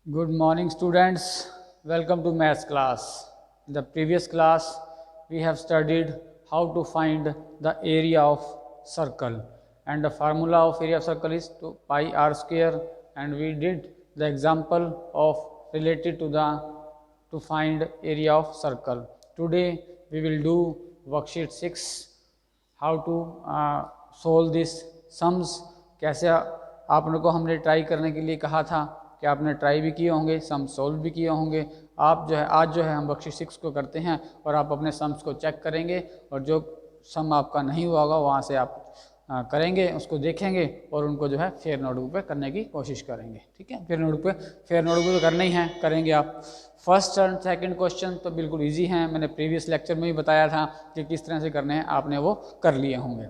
Good morning, students. Welcome to maths class. In the previous class, we have studied how to find the area of circle, and the formula of area of circle is 2 pi r square, and we did the example of related to the to find area of circle. Today we will do worksheet 6, how to solve this sums. कैसे आप लोगों को हमने try करने के लिए कहा था कि आपने ट्राई भी किए होंगे, सम सोल्व भी किए होंगे। आप जो है आज जो है हम वर्कशीट 6 को करते हैं और आप अपने सम्स को चेक करेंगे और जो सम आपका नहीं हुआ होगा वहाँ से आप करेंगे, उसको देखेंगे और उनको जो है फेयर नोटबुक पे करने की कोशिश करेंगे। ठीक है, फेयर नोटबुक पे करने ही हैं, करेंगे आप। फर्स्ट और सेकंड क्वेश्चन तो बिल्कुल इजी हैं, मैंने प्रीवियस लेक्चर में ही बताया था कि किस तरह से करने हैं, आपने वो कर लिए होंगे।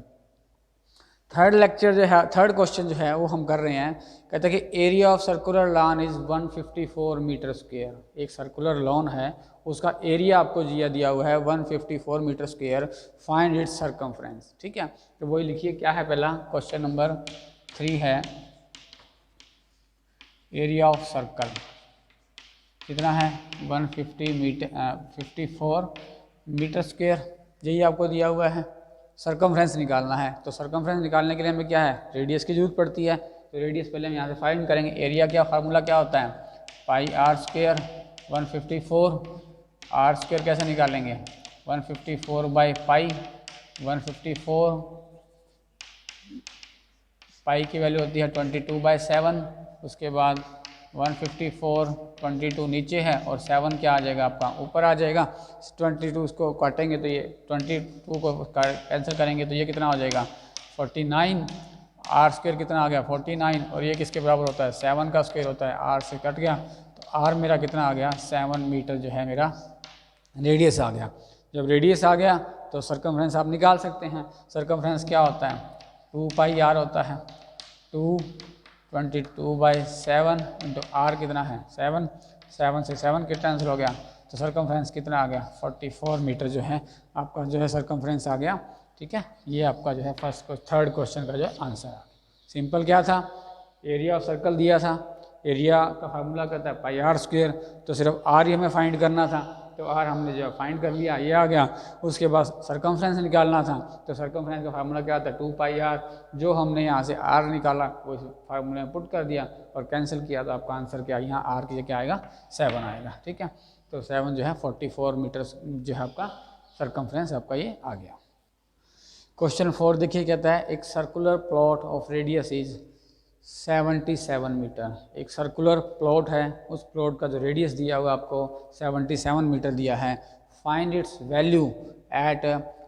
थर्ड क्वेश्चन जो है वो हम कर रहे हैं। कहते हैं कि area of circular lawn is 154 metre square. एक सर्कुलर लॉन है, उसका एरिया आपको दिया हुआ है 154 metre square. Find its circumference. ठीक है, तो वही लिखिए क्या है। पहला क्वेश्चन नंबर 3 है, एरिया ऑफ सर्कल कितना है 54 मीटर स्क्वायर, यही आपको दिया हुआ है। सर्कमफ्रेंस निकालना है, तो सर्कमफ्रेंस निकालने के लिए हमें क्या है, रेडियस की जरूरत पड़ती है। तो रेडियस पहले हम यहाँ से फाइंड करेंगे। एरिया क्या फार्मूला क्या होता है, पाई आर स्क्वायर 154। आर स्क्वायर कैसे निकालेंगे, 154 बाई पाई। 154 पाई की वैल्यू होती है 22/7। उसके बाद 154 22 नीचे है और 7 क्या आ जाएगा आपका ऊपर आ जाएगा। 22 इसको काटेंगे तो ये 22 को कैंसिल करेंगे तो ये कितना हो जाएगा 49। आर स्क्वायर कितना आ गया 49 और ये किसके बराबर होता है 7 का स्क्वायर होता है। आर से कट गया तो आर मेरा कितना आ गया 7 मीटर जो है मेरा रेडियस आ गया। जब रेडियस आ गया तो सर्कमफ्रेंस आप निकाल सकते हैं। सर्कमफ्रेंस क्या होता है 2 पाई आर होता है। 22/7 इंटू आर कितना है 7। 7 से 7 के कैंसिल हो गया तो सर्कमफ्रेंस कितना आ गया 44 मीटर जो है आपका जो है सर्कमफ्रेंस आ गया। ठीक है, ये आपका जो है थर्ड क्वेश्चन का जो आंसर आ गया। सिंपल क्या था, एरिया ऑफ सर्कल दिया था, एरिया का फार्मूला कहता है पाई आर स्क्वायर, तो सिर्फ आर ही हमें फाइंड करना था। तो आर हमने जो फाइंड कर लिया, ये आ गया। उसके बाद सर्कमफ्रेंस निकालना था, तो सर्कमफ्रेंस का फार्मूला क्या आता है 2 पाई आर। जो हमने यहाँ से आर निकाला वो फार्मूले में पुट कर दिया और कैंसिल किया तो आपका आंसर क्या, यहाँ आर की क्या आएगा 7 आएगा। ठीक है, तो 7 जो है 44 मीटर जो है आपका सर्कमफ्रेंस आपका ये आ गया। क्वेश्चन 4 देखिए, कहता है एक circular plot of radius is 77 metre. एक सर्कुलर प्लॉट है, उस प्लॉट का जो रेडियस दिया हुआ आपको 77 मीटर दिया है। Find its value at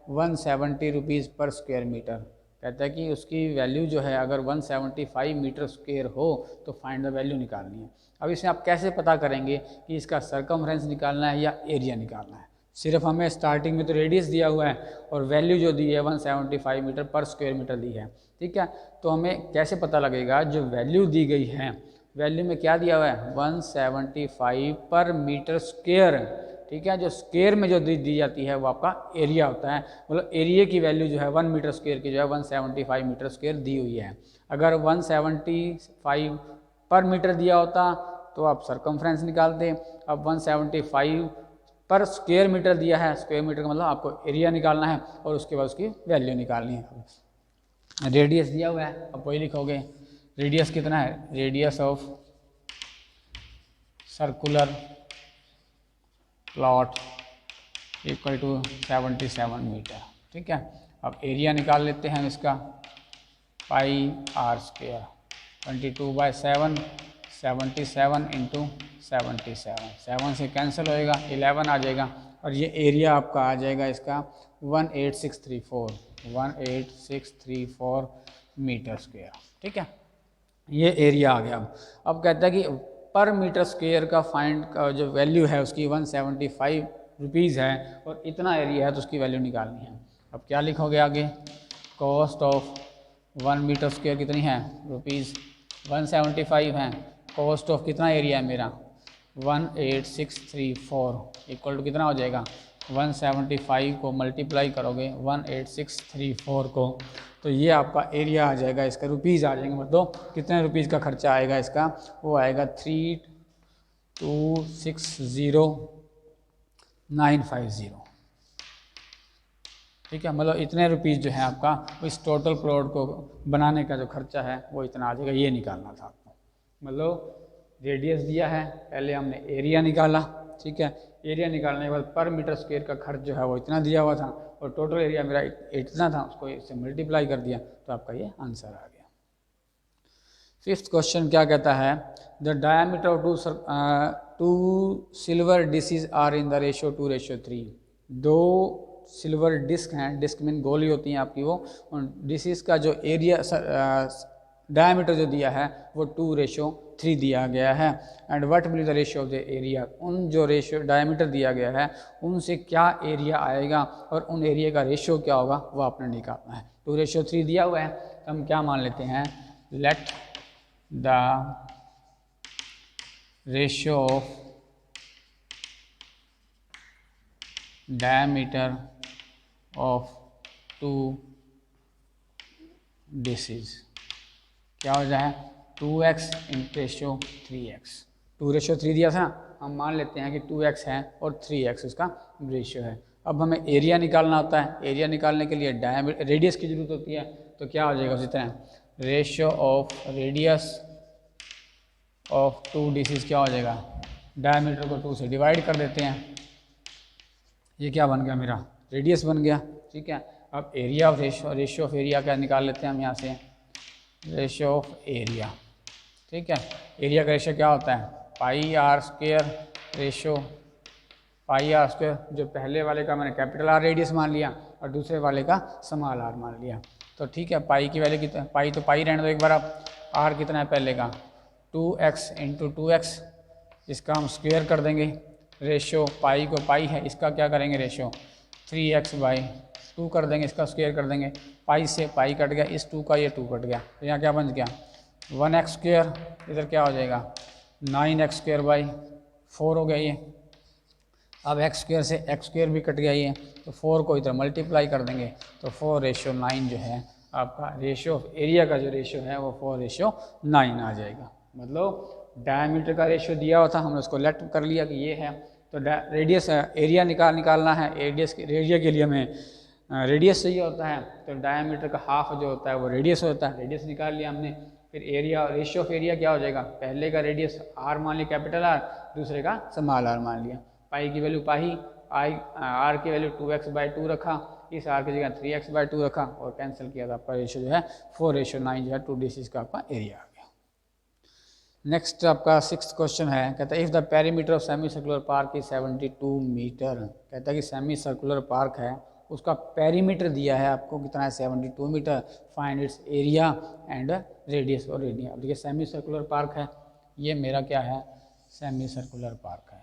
170 rupees per square metre. कहता है कि उसकी वैल्यू जो है अगर 175 मीटर स्क्वायर हो तो फाइंड द वैल्यू निकालनी है। अब इसमें आप कैसे पता करेंगे कि इसका सर्कमफ्रेंस निकालना है या एरिया निकालना है। सिर्फ हमें स्टार्टिंग में तो रेडियस दिया हुआ है और वैल्यू जो दी है 175 मीटर पर स्क्वायर मीटर दी है। ठीक है, तो हमें कैसे पता लगेगा, जो वैल्यू दी गई है, वैल्यू में क्या दिया हुआ है 175 पर मीटर स्क्वायर। ठीक है, जो स्क्वायर में जो दी जाती है वो आपका एरिया होता है। मतलब एरिया की वैल्यू जो है 1 मीटर स्क्वायर की जो है 175 मीटर स्क्वायर दी हुई है। अगर 175 पर मीटर दिया होता तो आप सर्कमफ्रेंस निकालते। अब 175 पर स्क्वायर मीटर दिया है, स्क्वायर मीटर का मतलब आपको एरिया निकालना है और उसके बाद उसकी वैल्यू निकालनी है। रेडियस दिया हुआ है, अब वही लिखोगे। रेडियस कितना है, radius of circular plot equal to 77 metre. ठीक है, अब एरिया निकाल लेते हैं इसका, पाई आर स्क्वायर 22/7 77 इंटू 77। 7 से कैंसिल होएगा 11 आ जाएगा और ये एरिया आपका आ जाएगा इसका 18634 मीटर स्क्वायर। ठीक है, ये एरिया आ गया। अब कहता है कि पर मीटर स्क्वायर का फाइंड का जो वैल्यू है उसकी 175 रुपीज़ है और इतना एरिया है तो उसकी वैल्यू निकालनी है। अब क्या लिखोगे आगे, कॉस्ट ऑफ 1 मीटर स्क्वायर कितनी है रुपीज़ 175 है। कॉस्ट ऑफ कितना एरिया है मेरा 18634 इक्वल टू कितना हो जाएगा 175 को मल्टीप्लाई करोगे 18634 को तो ये आपका एरिया आ जाएगा। इसका रुपीज़ आ जाएंगे, मतलब कितने रुपीज़ का खर्चा आएगा इसका, वो आएगा 260,950। ठीक है, मतलब इतने रुपीज़ जो है आपका इस टोटल प्लॉट को बनाने का जो खर्चा है वो इतना आ जाएगा। ये निकालना था आपको, मतलब रेडियस दिया है, पहले हमने एरिया निकाला। ठीक है, एरिया निकालने के बाद पर मीटर स्क्वायर का खर्च जो है वो इतना दिया हुआ था और टोटल एरिया मेरा इतना था, उसको इससे मल्टीप्लाई कर दिया तो आपका ये आंसर आ गया। फिफ्थ क्वेश्चन क्या कहता है, the diameter of two silver dishes are in the ratio 2:3। दो सिल्वर डिस्क हैं, डिस्क मीन गोली होती हैं आपकी वो, और डिशेज का जो एरिया डायमीटर जो दिया है वो 2:3 दिया गया है। And what will be the ratio of the area, उन जो रेशियो डायमीटर दिया गया है उनसे क्या एरिया आएगा और उन एरिया का रेशियो क्या होगा वो आपने निकालना है। 2:3 दिया हुआ है तो हम क्या मान लेते हैं, let the ratio of diameter of two dishes क्या हो जाए 2x इंटू रेशियो 3x। 2:3 दिया था ना, हम मान लेते हैं कि 2x है और 3x उसका रेशियो है। अब हमें एरिया निकालना होता है, एरिया निकालने के लिए रेडियस की जरूरत होती है, तो क्या हो जाएगा उसी तरह ratio of radius of two dishes क्या हो जाएगा, डायमीटर को 2 से डिवाइड कर देते हैं, ये क्या बन गया मेरा रेडियस बन गया। ठीक है, अब area of ratio of area क्या निकाल लेते हैं हम यहाँ से, रेशियो ऑफ एरिया। ठीक है, एरिया का रेशियो क्या होता है πr² रेशियो πr², जो पहले वाले का मैंने कैपिटल R रेडियस मान लिया और दूसरे वाले का स्मॉल r मान लिया। तो ठीक है, पाई की वैल्यू कितना, पाई तो पाई रहने दो एक बार आप, r कितना है पहले का 2x इंटू 2x, इसका हम स्क्वेयर कर देंगे, रेशियो पाई को पाई है इसका क्या करेंगे रेशियो 3x/2 कर देंगे, इसका स्क्वायर कर देंगे, पाई से पाई कट गया, इस 2 का ये 2 कट गया, तो यहाँ क्या बन गया 1x², इधर क्या हो जाएगा 9x²/4 हो गया ये। अब x² से x² भी कट गया ये, तो 4 को इधर मल्टीप्लाई कर देंगे तो 4:9 जो है आपका रेशियो ऑफ एरिया का जो रेशियो है वो 4:9 आ जाएगा। मतलब डायमीटर का रेशियो दिया हुआ था, हमने उसको लेट कर लिया कि ये है, तो रेडियस एरिया निकालना है, एरिया के लिए हमें रेडियस चाहिए होता है, तो डायमीटर का हाफ जो होता है वो रेडियस होता है, रेडियस निकाल लिया हमने। फिर एरिया रेशियो ऑफ एरिया क्या हो जाएगा, पहले का रेडियस r मान लिया कैपिटल R, दूसरे का स्मॉल r मान लिया, पाई की वैल्यू पाई, r की वैल्यू 2x/2 रखा, इस r की जगह 3x/2 रखा और कैंसिल किया था, आपका रेशियो जो है 4:9 जो है टू डिशेज का आपका एरिया आ गया। नेक्स्ट आपका 6th क्वेश्चन है, कहता है if the perimeter of semi circular park is 72 metre, कहता है कि सेमी सर्कुलर पार्क है उसका पेरीमीटर दिया है आपको कितना है 72 metre, find its area and radius और एरिया। अब देखिए सेमी सर्कुलर पार्क है, ये मेरा क्या है सेमी सर्कुलर पार्क है।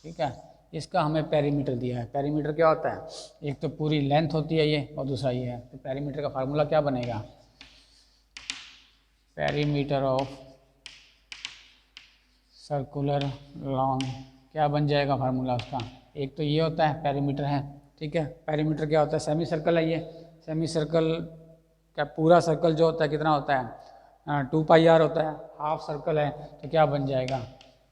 ठीक है, इसका हमें पेरीमीटर दिया है, पेरीमीटर क्या होता है, एक तो पूरी लेंथ होती है ये और दूसरा ये है, तो पेरीमीटर का फार्मूला क्या बनेगा, पेरीमीटर ऑफ सर्कुलर लॉन्ग क्या बन जाएगा फार्मूला उसका, एक तो ये होता है पेरीमीटर है। ठीक है, पेरीमीटर क्या होता है, सेमी सर्कल है ये, सेमी सर्कल का पूरा सर्कल जो होता है कितना होता है 2πr होता है, हाफ सर्कल है तो क्या बन जाएगा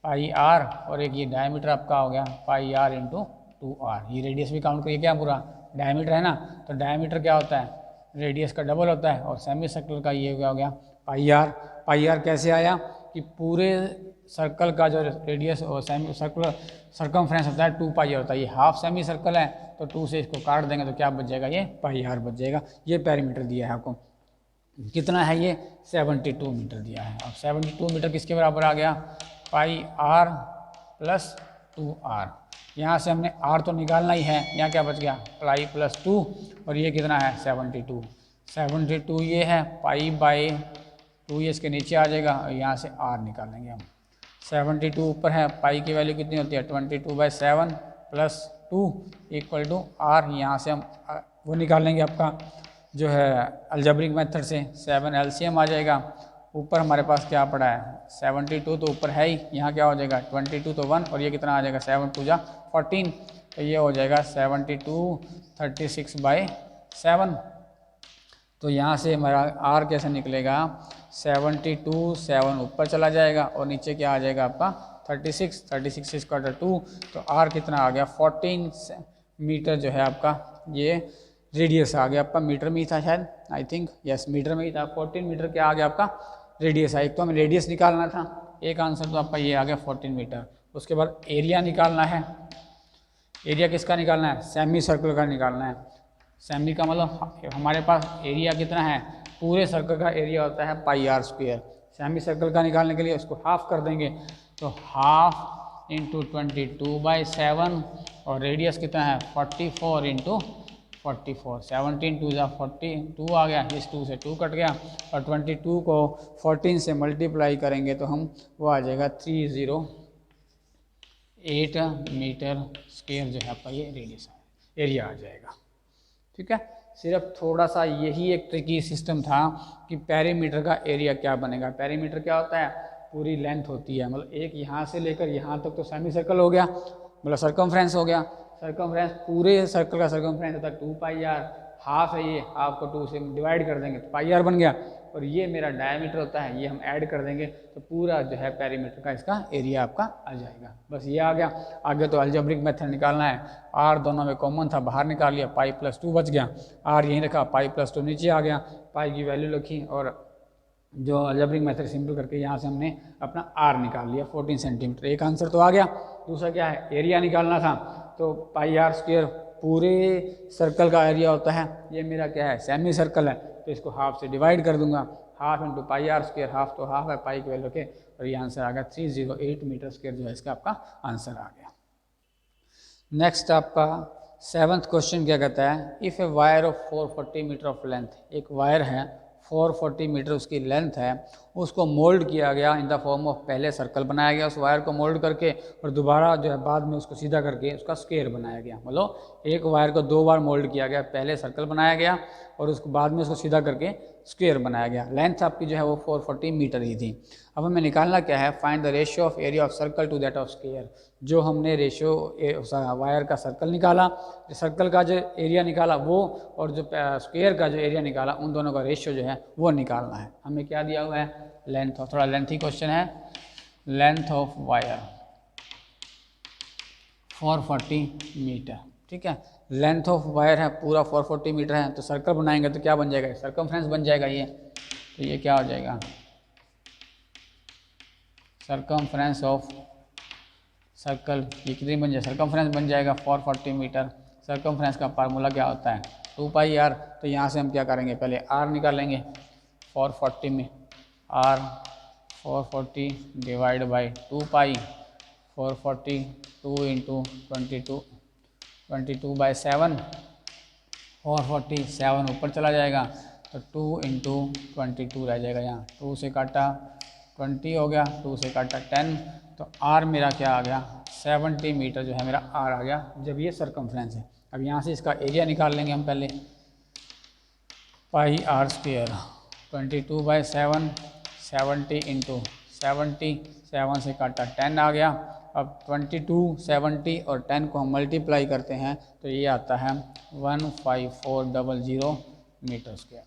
πr, और एक ये डायमीटर आपका हो गया πr × 2r, ये रेडियस भी काउंट करिए क्या पूरा डायमीटर है ना, तो डायमीटर क्या होता है रेडियस का डबल होता है, और सेमी सर्कल का ये क्या हो गया πr कैसे आया कि पूरे सर्कल का जो रेडियस और सेमी सर्कुलर सर्कमफ्रेंस होता है 2πr होता है, ये हाफ सेमी सर्कल है तो 2 से इसको काट देंगे तो क्या बच जाएगा ये πr बच जाएगा। ये पेरीमीटर दिया है आपको, कितना है ये 72 मीटर दिया है। अब 72 मीटर किसके बराबर आ गया πr + 2r, यहाँ से हमने r तो निकालना ही है, यहाँ क्या बच गया पाई + 2 और ये कितना है 72 ये है, π/2 ये इसके नीचे आ जाएगा और यहाँ से r निकाल लेंगे हम। 72 ऊपर है, पाई की वैल्यू कितनी होती है 22/7 + 2 = r, यहाँ से हम वो निकाल लेंगे आपका जो है अलजेब्रिक मेथड से 7 LCM आ जाएगा। ऊपर हमारे पास क्या पड़ा है 72 तो ऊपर है ही, यहाँ क्या हो जाएगा 22 तो 1 और ये कितना आ जाएगा 7 × 2 = 14, तो ये हो जाएगा 72 36/7। तो यहाँ से हमारा r कैसे निकलेगा 72 7 ऊपर चला जाएगा और नीचे क्या आ जाएगा आपका 36 से स्क्वायर 2, तो आर कितना आ गया 14 मीटर जो है आपका ये रेडियस आ गया आपका। मीटर में ही था शायद, आई थिंक यस मीटर में ही था। 14 मीटर क्या आ गया आपका रेडियस। एक तो हमें रेडियस निकालना था, एक आंसर तो आपका ये आ गया 14 मीटर। उसके बाद एरिया निकालना है। एरिया किसका निकालना है? सेमी सर्कल का निकालना है। सेमी का मतलब हमारे पास एरिया कितना है, पूरे सर्कल का एरिया होता है पाई आर स्क्वायर। सेमी सर्कल का निकालने के लिए उसको हाफ कर देंगे, तो हाफ इंटू 22/7 और रेडियस कितना है 44 इंटू 44। 17 2 जा 42 आ गया, इस 2 से 2 कट गया और 22 को 14 से मल्टीप्लाई करेंगे तो हम वो आ जाएगा 308 मीटर स्क्वायर जो है आपका ये रेडियस एरिया आ जाएगा। ठीक है, सिर्फ थोड़ा सा यही एक ट्रिकी सिस्टम था कि पेरीमीटर का एरिया क्या बनेगा। पेरीमीटर क्या होता है? पूरी लेंथ होती है, मतलब एक यहाँ से लेकर यहाँ तक तो सेमी सर्कल हो गया, मतलब सर्कमफ्रेंस हो गया। सर्कमफ्रेंस पूरे सर्कल का सर्कमफ्रेंस होता है 2πr, हाफ है ये, हाफ को 2 से डिवाइड कर देंगे तो πr बन गया। और ये मेरा डायमीटर होता है, ये हम ऐड कर देंगे तो पूरा जो है पेरीमीटर का इसका एरिया आपका आ जाएगा। बस ये आ गया। आगे तो अलजेब्रिक मेथड निकालना है। आर दोनों में कॉमन था, बाहर निकाल लिया, π+2 बच गया। आर यहीं रखा, π+2 नीचे आ गया, पाई की वैल्यू रखी और जो अलजेब्रिक मेथड सिंपल करके यहाँ से हमने अपना आर निकाल लिया 14 सेंटीमीटर। एक आंसर तो आ गया। दूसरा क्या है? एरिया निकालना था, तो πr स्क्वायर पूरे सर्कल का एरिया होता है। ये मेरा क्या है? सेमी सर्कल है, तो इसको हाफ से डिवाइड कर दूंगा। Half into πr square, half तो हाफ है पाई की वैल्यू के, और ये आंसर आ गया 308 मीटर स्क्वायर जो है इसका आपका आंसर आ गया। नेक्स्ट आपका 7th क्वेश्चन क्या कहता है? If a wire of 440 metre of length, एक वायर है 440 मीटर उसकी लेंथ है, उसको मोल्ड किया गया इन द फॉर्म ऑफ, पहले सर्कल बनाया गया उस वायर को मोल्ड करके और दोबारा जो है बाद में उसको सीधा करके उसका स्क्वायर बनाया गया। मतलब एक वायर को 2 बार मोल्ड किया गया, पहले सर्कल बनाया गया और उसको बाद में उसको सीधा करके स्क्वायर बनाया गया। लेंथ आपकी जो है वो 440 मीटर ही थी। अब हमें निकालना क्या है? Find the ratio of area of circle to that of square. जो हमने रेशियो वायर का सर्कल निकाला, सर्कल का जो एरिया निकाला वो, और जो स्क्वायर का जो एरिया निकाला, उन दोनों का रेशियो जो है वो निकालना है। हमें क्या दिया हुआ है? लेंथ ऑफ, थोड़ा लेंथी क्वेश्चन है। लेंथ ऑफ वायर 440 मीटर, ठीक है। लेंथ ऑफ वायर है पूरा 440 मीटर है, तो सर्कल बनाएंगे तो क्या बन जाएगा? सर्कमफ्रेंस बन जाएगा ये। तो ये क्या हो जाएगा? सर्कमफ्रेंस ऑफ सर्कल, ये कितनी बन जाएगा? सर्कमफ्रेंस बन जाएगा 440 मीटर। सर्कमफ्रेंस का फार्मूला क्या होता है? 2πr। तो यहाँ से हम क्या करेंगे? पहले r निकालेंगे 440 में, r 440 डिवाइड बाई 2π, 440 2 इंटू 22/7, 440 7 ऊपर चला जाएगा तो 2 इंटू 22 रह जाएगा। यहाँ 2 से काटा 20 हो गया, 2 से काटा 10, तो r मेरा क्या आ गया? 70 मीटर जो है मेरा r आ गया, जब ये सर्कमफ्रेंस है। अब यहाँ से इसका एरिया निकाल लेंगे हम पहले। πr स्क्वायर 22/7, 70 इंटू 70, 7 से काटा 10 आ गया। अब 22, 70 और 10 को हम मल्टीप्लाई करते हैं तो ये आता है 15400 मीटर स्क्वायर,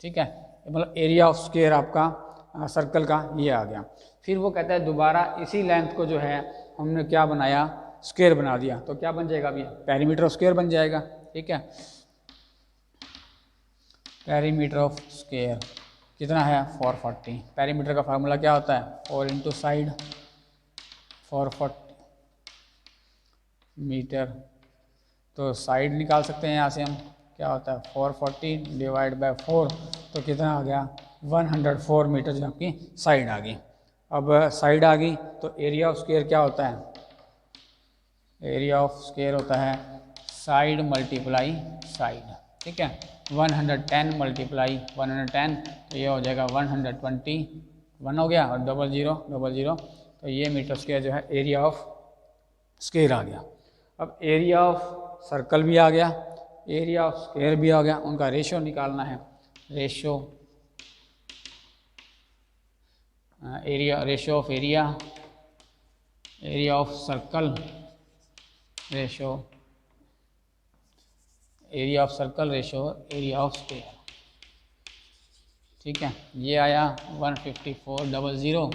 ठीक है। मतलब एरिया ऑफ स्क्वायर आपका सर्कल का ये आ गया। फिर वो कहता है दोबारा इसी लेंथ को जो है हमने क्या बनाया? स्क्वायर बना दिया, तो क्या बन जाएगा? अभी पेरीमीटर ऑफ स्क्वायर बन जाएगा, ठीक है। पेरीमीटर ऑफ स्क्वायर कितना है? 440। पेरीमीटर का फार्मूला क्या होता है? 4 इंटू साइड, 440 मीटर। तो साइड निकाल सकते हैं यहाँ से हम, क्या होता है? 440 डिवाइड बाय 4, तो कितना आ गया? 104 मीटर जो आपकी साइड आ गई। अब साइड आ गई तो एरिया ऑफ स्क्वायर क्या होता है? एरिया ऑफ स्क्वायर होता है साइड मल्टीप्लाई साइड, ठीक है। 110 मल्टीप्लाई 110, तो ये हो जाएगा 120, 1 हो गया और 00, तो ये मीटर स्क्वायर जो है एरिया ऑफ स्क्वायर आ गया। अब एरिया ऑफ सर्कल भी आ गया, एरिया ऑफ स्क्वायर भी आ गया, उनका रेशियो निकालना है। Ratio of area of circle, ratio area of circle, ratio area of square, ठीक है। ये आया 15400,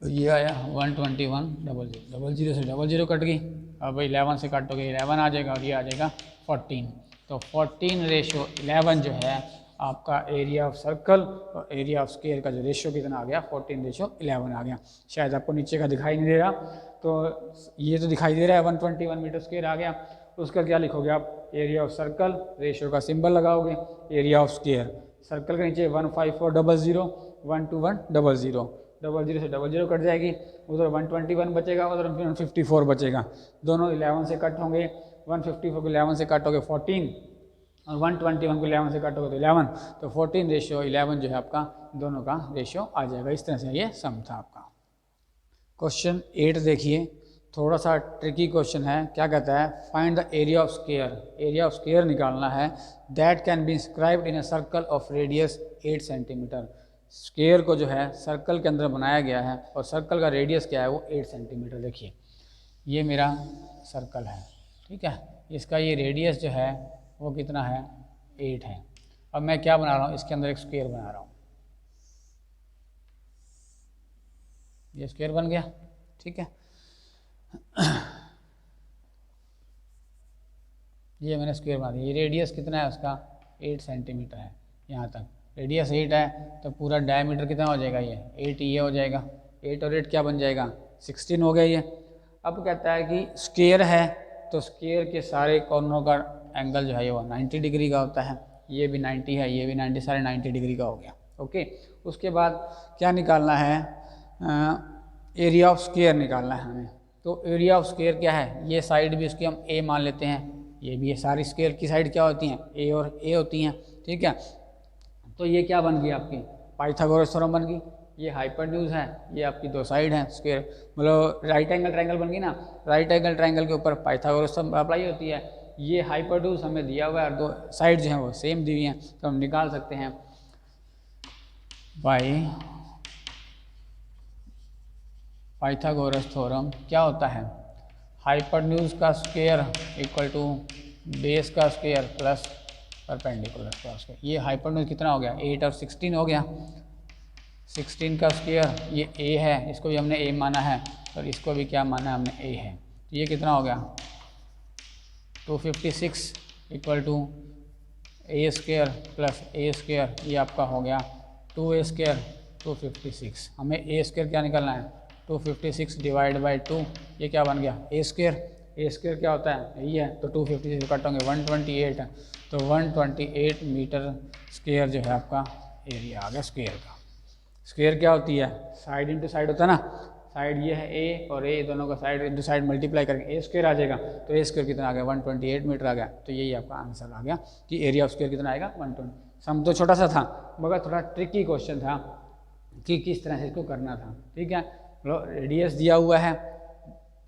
तो ये आया 121 डबल जीरो से डबल जीरो कट गई। अब 11 से काटोगे 11 आ जाएगा और ये आ जाएगा 14। तो 14:11 जो है आपका एरिया ऑफ सर्कल और एरिया ऑफ स्क्वायर का जो रेशियो कितना आ गया 14:11 आ गया। शायद आपको नीचे का दिखाई नहीं दे रहा, तो ये तो दिखाई दे रहा है 121 मीटर स्क्वायर आ गया। उसका क्या लिखोगे आप, एरिया ऑफ सर्कल, रेशियो का सिंबल लगाओगे, एरिया ऑफ स्क्वायर, सर्कल के नीचे 15400 12100 डबल जीरो से डबल जीरो कट जाएगी, उधर 121 बचेगा, उधर 154 बचेगा। दोनों 11 से कट होंगे, 154 को 11 से काटोगे 14 और 121 को 11 से काटोगे तो 11, तो 14:11 जो है आपका दोनों का रेशियो आ जाएगा। इस तरह से ये सम था आपका। क्वेश्चन 8 देखिए, थोड़ा सा ट्रिकी क्वेश्चन है। क्या कहता है, find the area of square, area of square निकालना है that can be inscribed in a circle of radius 8 centimetre. Square को जो है सर्कल के अंदर बनाया गया है और सर्कल का रेडियस क्या है वो 8 सेंटीमीटर। देखिए ये मेरा सर्कल है, ठीक है, इसका ये रेडियस जो है वो कितना है 8 है। अब मैं क्या बना रहा हूँ, इसके अंदर एक स्क्वायर बना रहा हूँ, ये स्क्वायर बन गया, ठीक है। ये मैंने स्क्वायर बना दिया। ये रेडियस कितना है उसका 8 सेंटीमीटर है, यहाँ तक रेडियस 8 है, तो पूरा डायमीटर कितना हो जाएगा ये 8 ये हो जाएगा। 8 और 8 क्या बन जाएगा 16 हो गया ये। अब कहता है कि स्क्वायर है तो स्क्वायर के सारे कॉर्नरों का एंगल जो है वो 90 डिग्री का होता है। ये भी 90 है, ये भी 90, सारे 90 डिग्री का हो गया। ओके, उसके बाद क्या निकालना है, एरिया ऑफ स्क्वायर निकालना है हमें। तो एरिया ऑफ स्क्वायर क्या है, ये साइड भी उसकी हम ए मान लेते हैं, ये भी, ये सारी स्क्वायर की साइड क्या होती हैं ए और ए होती हैं, ठीक है। तो ये क्या बन गई आपकी पाइथागोरस थ्योरम बन गई। ये हाइपोटेन्यूज है, ये आपकी दो साइड हैं स्क्वायर, मतलब राइट एंगल ट्रायंगल बन गई ना। राइट एंगल ट्रायंगल के ऊपर पाइथागोरस थ्योरम अप्लाई होती है। ये हाइपोटेन्यूज हमें दिया हुआ है और दो साइड जो हैं वो सेम दी हुई हैं, तो हम निकाल सकते हैं बाय पाइथागोरस थ्योरम। क्या होता है, हाइपोटेन्यूज का स्क्वायर इक्वल टू बेस का स्क्वायर प्लस परपेंडिकुलर का स्क्वायर। ये हाइपोटेन्यूज कितना हो गया 8 और 16 हो गया। 16 का स्क्वायर ये a है, इसको भी हमने a माना है और इसको भी क्या माना है हमने a है। तो ये कितना हो गया 256 equal to a square plus a square, ये आपका हो गया 2a स्क्वायर 256। हमें a स्क्वायर क्या निकालना है 256 डिवाइड बाई 2, ये क्या बन गया a स्क्वायर। a स्क्वायर क्या होता है यही है, तो 256 काटोगे 128 है, तो 128 मीटर स्क्वायर जो है आपका एरिया आ गया स्क्वायर का। स्क्वायर क्या होती है, साइड इंटू साइड होता है ना, साइड ये है ए और ए दोनों का साइड इंटू साइड मल्टीप्लाई करके ए स्क्वायर आ जाएगा। तो ए स्क्वायर कितना आ गया 128 मीटर आ गया। तो यही आपका आंसर आ गया कि एरिया ऑफ स्क्वायर कितना आएगा 120। सम तो छोटा सा था मगर थोड़ा ट्रिकी क्वेश्चन था कि किस तरह से इसको करना था, ठीक है। रेडियस दिया हुआ है,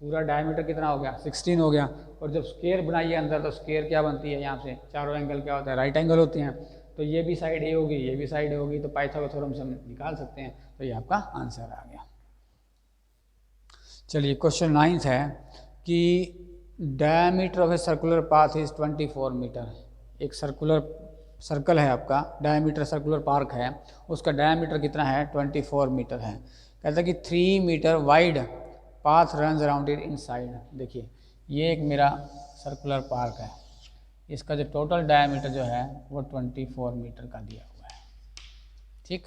पूरा डायमीटर कितना हो गया 16 हो गया, और जब स्क्वायर बनाइए अंदर तो स्क्वायर क्या बनती है, यहाँ से चारों एंगल क्या होता है राइट एंगल होते हैं। तो ये भी साइड ए होगी, ये भी साइड ए होगी, तो पाइथागोरस थ्योरम से हम निकाल सकते हैं। तो ये आपका आंसर आ गया। चलिए क्वेश्चन 9 है कि diameter of a circular path is 24 metre. एक सर्कल है आपका, डायमीटर सर्कुलर पार्क है, उसका डायमीटर कितना है 24 मीटर है। कहता है कि 3 metre wide path runs around it inside. देखिए ये एक मेरा सर्कुलर पार्क है, इसका जो टोटल डायमीटर जो है वो 24 मीटर का दिया हुआ है, ठीक।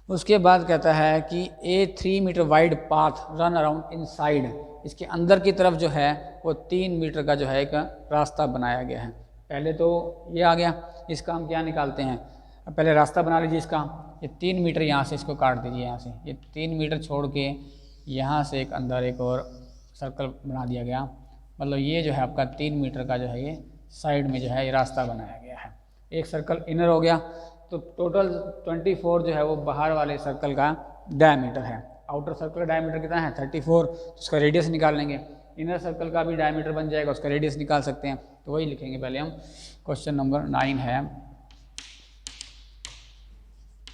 उसके बाद कहता है कि a 3 metre wide path run around inside, इसके अंदर की तरफ जो है वो 3 मीटर का जो है एक रास्ता बनाया गया है। पहले तो ये आ गया, इसका हम क्या निकालते हैं, पहले रास्ता बना लीजिए इसका। ये 3 मीटर यहाँ से इसको काट दीजिए, यहाँ से ये 3 मीटर छोड़ के यहाँ से एक अंदर एक और सर्कल बना दिया गया। मतलब ये जो है आपका 3 मीटर का जो है ये साइड में जो है ये रास्ता बनाया गया है। एक सर्कल इनर हो गया, तो टोटल 24 जो है वो बाहर वाले सर्कल का डायमीटर है। आउटर सर्कल का डायमीटर कितना है 34, तो उसका रेडियस निकाल लेंगे। इनर सर्कल का भी डायमीटर बन जाएगा, उसका रेडियस निकाल सकते हैं। तो वही लिखेंगे पहले हम। क्वेश्चन नंबर 9 है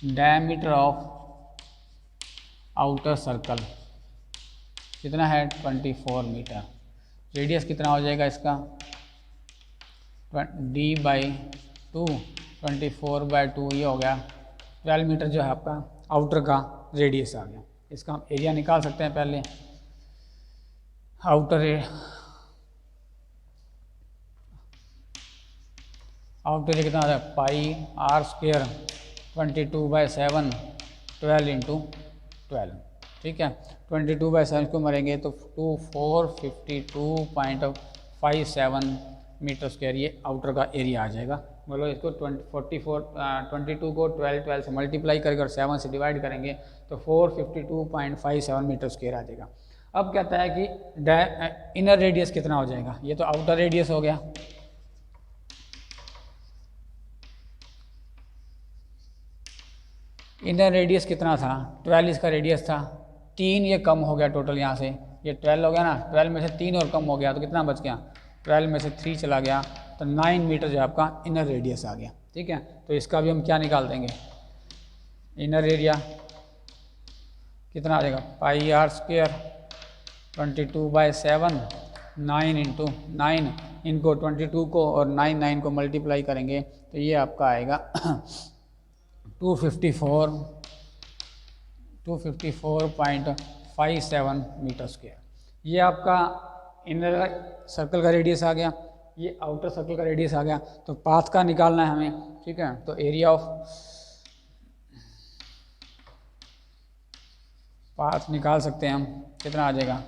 डायमीटर ऑफ आउटर सर्कल कितना है 24 मीटर। रेडियस कितना हो जाएगा इसका d/2, 24/2 ये हो गया 12 मीटर जो है आपका आउटर का रेडियस आ गया। इसका हम एरिया निकाल सकते हैं पहले। आउटर एरिया कितना आता है, पाई आर स्क्वेयर 22/7 12 × 12, ठीक है। 22/7 को मरेंगे तो 2452.57 मीटर स्क्वायर ये आउटर का एरिया आ जाएगा। बोलो इसको 22 को 12 से मल्टीप्लाई करेंगे और 7 से डिवाइड करेंगे तो 452.57 मीटर स्क्वायर आ जाएगा। अब कहता है कि इनर रेडियस कितना हो जाएगा, ये तो आउटर रेडियस हो गया। इनर रेडियस कितना था, 12 इसका रेडियस था, 3 ये कम हो गया टोटल, यहाँ से ये 12 हो गया ना, 12 में से 3 और कम हो गया तो कितना बच गया, 12 में से 3 चला गया तो 9 मीटर जो है आपका इनर रेडियस आ गया, ठीक है। तो इसका भी हम क्या निकाल देंगे, इनर एरिया कितना आ जाएगा, पाई आर स्क्वेयर 22/7 9 × 9, इनको 22 को और 9 को मल्टीप्लाई करेंगे तो ये आपका आएगा 254.57 मीटर स्क्वायर। ये आपका इनर सर्कल का रेडियस आ गया, ये आउटर सर्कल का रेडियस आ गया। तो पाथ का निकालना है हमें, ठीक है। तो एरिया ऑफ पाथ निकाल सकते हैं हम, कितना आ जाएगा,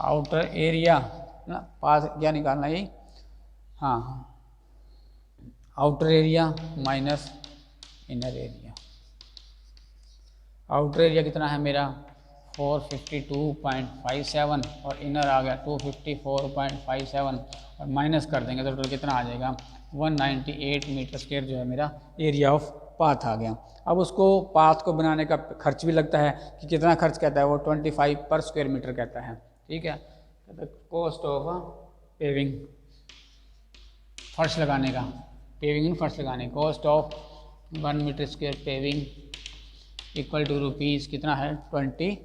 आउटर एरिया ना, पाथ क्या निकालना है, यही हाँ, outer area minus inner area. Outer area कितना है मेरा 452.57 और इनर आ गया 254.57 और माइनस कर देंगे तो टोटल कितना आ जाएगा 198 मीटर स्क्वायर जो है मेरा एरिया ऑफ पाथ आ गया। अब उसको पाथ को बनाने का खर्च भी लगता है कि कितना खर्च कहता है वो 25 पर स्क्वायर मीटर कहता है, ठीक है। कॉस्ट ऑफ पेविंग, फर्श लगाने का, पेविंग इन फर्श लगाने, cost of 1 metre square paving equal to rupees कितना है 25,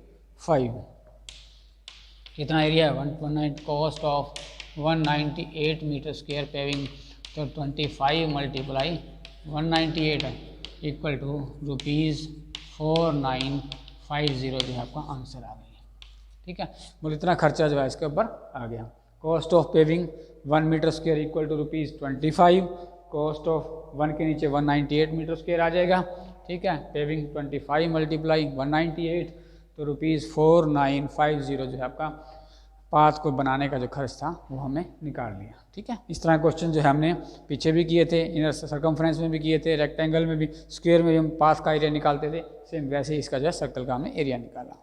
कितना एरिया है 119, cost of 198 metre square paving तो 25 मल्टीप्लाई 198 है इक्वल टू ₹4950 जो है आपका आंसर आ गया, ठीक है। बोले इतना खर्चा जो है इसके ऊपर आ गया। Cost of paving 1 metre square equal to ₹25, cost of 1 के नीचे 198 मीटर स्क्वायर आ जाएगा, ठीक है। पेविंग 25 मल्टीप्लाई 198 तो ₹4950 जो है आपका पाथ को बनाने का जो खर्च था वो हमें निकाल लिया, ठीक है। इस तरह क्वेश्चन जो है हमने पीछे भी किए थे, इनर सर्कमफ्रेंस में भी किए थे, रेक्टेंगल में भी, स्क्वायर में भी हम पाथ का एरिया निकालते थे, सेम वैसे ही इसका जो है सर्कल का हमने एरिया निकाला।